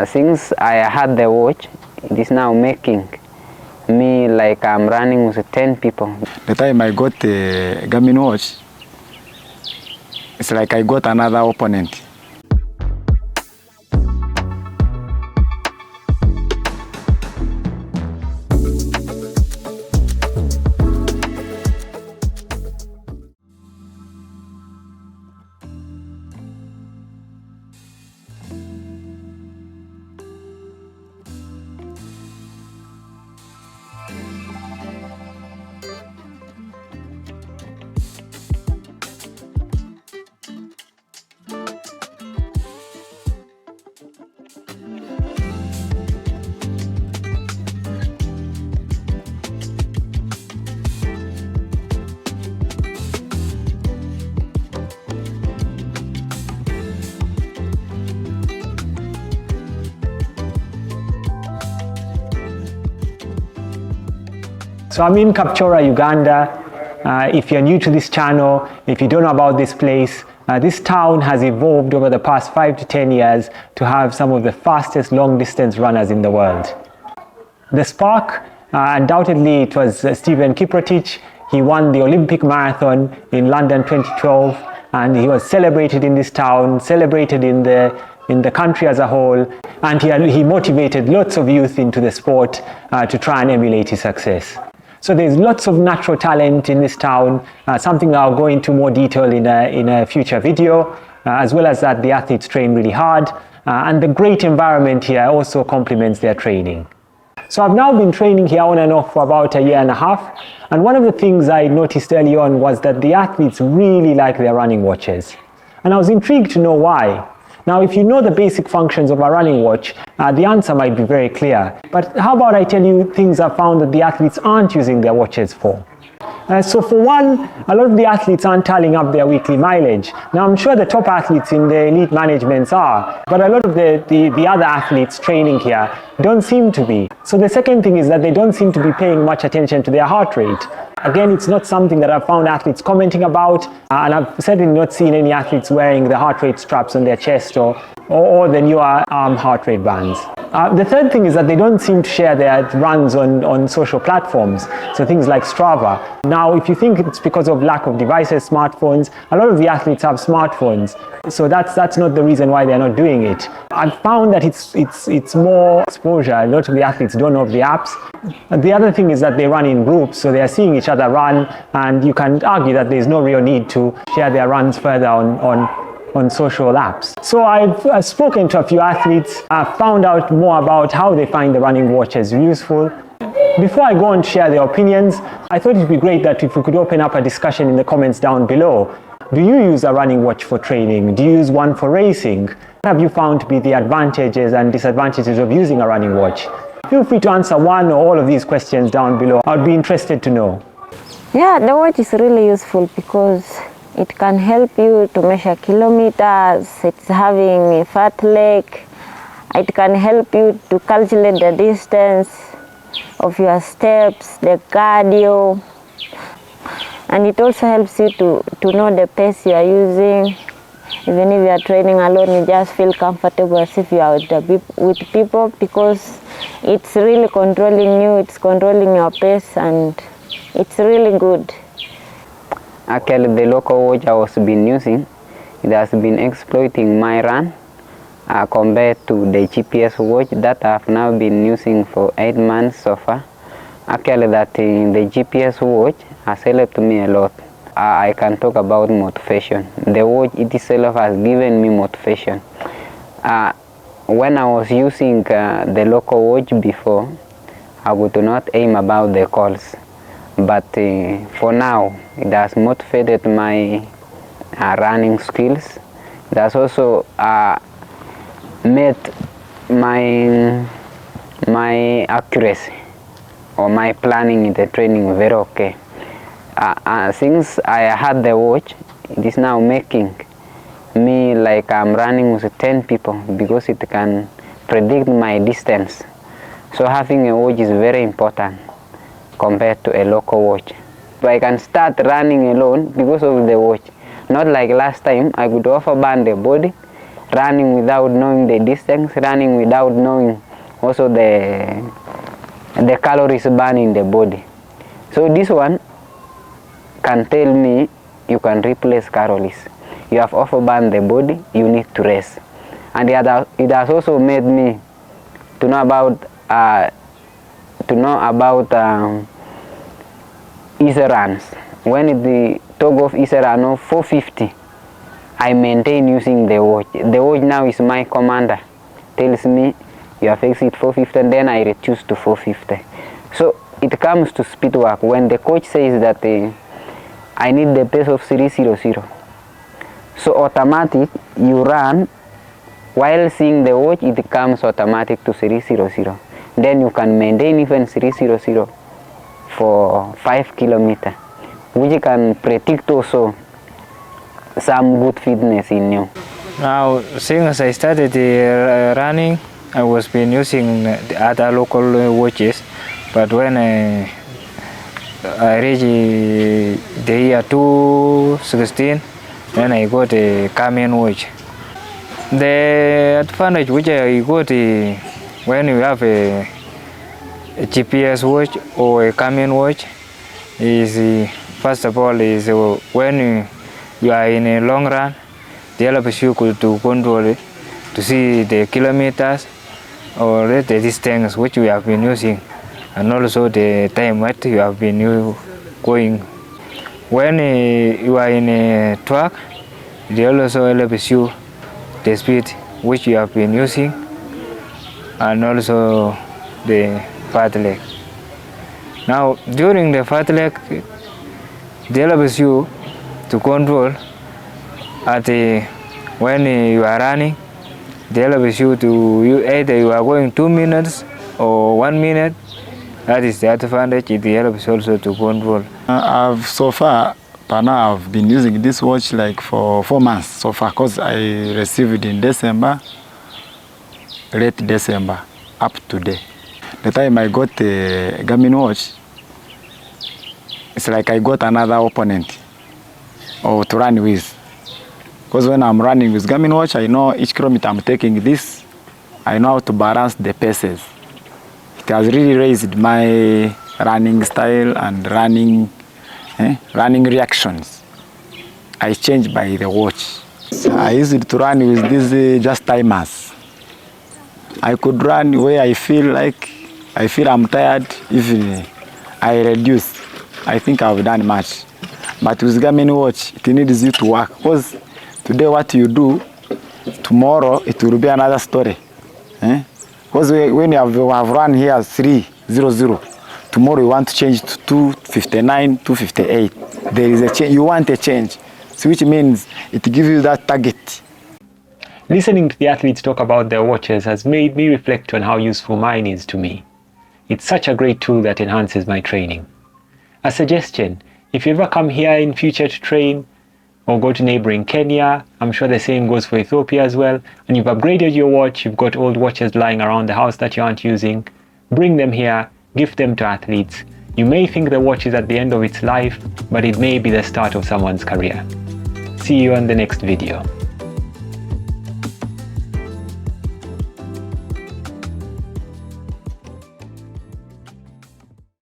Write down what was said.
Since I had the watch, it is now making me like I'm running with 10 people. The time I got the Garmin watch, it's like I got another opponent. So I'm in Kapchorwa, Uganda. If you're new to this channel, if you don't know about this place, this town has evolved over the past 5 to 10 years to have some of the fastest long distance runners in the world. The spark, undoubtedly it was Steven Kiprotich. He won the Olympic marathon in London 2012, and he was celebrated in this town, celebrated in the country as a whole, and he motivated lots of youth into the sport to try and emulate his success. So there's lots of natural talent in this town, something I'll go into more detail in a future video, as well as that the athletes train really hard, and the great environment here also complements their training. So I've now been training here on and off for about a year and a half, and one of the things I noticed early on was that the athletes really like their running watches. And I was intrigued to know why. Now, if you know the basic functions of a running watch, the answer might be very clear. But how about I tell you things I've found that the athletes aren't using their watches for? So for one, a lot of the athletes aren't tallying up their weekly mileage. Now, I'm sure the top athletes in the elite managements are, but a lot of the other athletes training here don't seem to be. So the second thing is that they don't seem to be paying much attention to their heart rate. Again, it's not something that I've found athletes commenting about, and I've certainly not seen any athletes wearing the heart rate straps on their chest or the newer arm heart rate bands. The third thing is that they don't seem to share their runs on social platforms, so things like Strava. Now, if you think it's because of lack of devices, smartphones, a lot of the athletes have smartphones, so that's not the reason why they're not doing it. I've found that it's more exposure. A lot of the athletes don't know of the apps. And the other thing is that they run in groups, so they're seeing each other run, and you can argue that there's no real need to share their runs further on social apps. So I've spoken to a few athletes. I've found out more about how they find the running watches useful. Before I go and share their opinions, I thought it'd be great that if we could open up a discussion in the comments down below. Do you use a running watch for training? Do you use one for racing? What have you found to be the advantages and disadvantages of using a running watch? Feel free to answer one or all of these questions down below. I'd be interested to know. Yeah, the watch is really useful because it can help you to measure kilometers. It's having a fat leg. It can help you to calculate the distance of your steps, the cardio. And it also helps you to know the pace you are using. Even if you are training alone, you just feel comfortable as if you are with people, because it's really controlling you, it's controlling your pace, and it's really good. Actually, the local watch I was been using, it has been exploiting my run compared to the GPS watch that I've now been using for 8 months so far. Actually, the GPS watch has helped me a lot. I can talk about motivation. The watch itself has given me motivation. When I was using the local watch before, I would not aim about the calls. But for now, it has motivated my running skills. It has also made my accuracy or my planning in the training very okay. Since I had the watch, it is now making me like I'm running with 10 people because it can predict my distance. So having a watch is very important compared to a local watch. So I can start running alone because of the watch. Not like last time, I could overburn the body running without knowing the distance, running without knowing also the calories burned in the body. So this one can tell me you can replace calories. You have overburned the body, you need to rest. And it has also made me to know about easy runs. When the talk of easy run of 450, I maintain using the watch. The watch now is my commander. Tells me you have exit 450, and then I reduce to 450. So it comes to speed work. When the coach says that I need the pace of 300, so automatic you run while seeing the watch, it comes automatic to 300. Then you can maintain even 300 for 5 kilometers, which can predict also some good fitness in you. Now, since I started running, I was been using the other local watches, but when I reached the year 2016, then I got a Garmin watch. The advantage which I got when you have a GPS watch or a Garmin watch is, first of all, is when you are in a long run, they help you to control it, to see the kilometers or the distance which you have been using, and also the time what you have been going. When you are in a track, they also help you the speed which you have been using, and also the fartlek. Now, during the fartlek, they help you to control at when you are running. They help you to either you are going 2 minutes or 1 minute. That is the advantage. It helps also to control. So far, per now, I've been using this watch like for 4 months so far, because I received in December, late December, up to today. The time I got the Garmin watch, it's like I got another opponent or to run with. Because when I'm running with Garmin watch, I know each kilometer I'm taking this, I know how to balance the paces. It has really raised my running style and running reactions. I changed by the watch. I used to run with these just timers. I could run where I feel I'm tired. If I reduce, I think I've done much. But with Garmin watch, it needs you to work. Because today what you do, tomorrow it will be another story. Because when you have run here 300, tomorrow you want to change to 259, 258. There is a change. You want a change, so which means it gives you that target. Listening to the athletes talk about their watches has made me reflect on how useful mine is to me. It's such a great tool that enhances my training. A suggestion, if you ever come here in future to train or go to neighboring Kenya, I'm sure the same goes for Ethiopia as well, and you've upgraded your watch, you've got old watches lying around the house that you aren't using, bring them here, gift them to athletes. You may think the watch is at the end of its life, but it may be the start of someone's career. See you on the next video.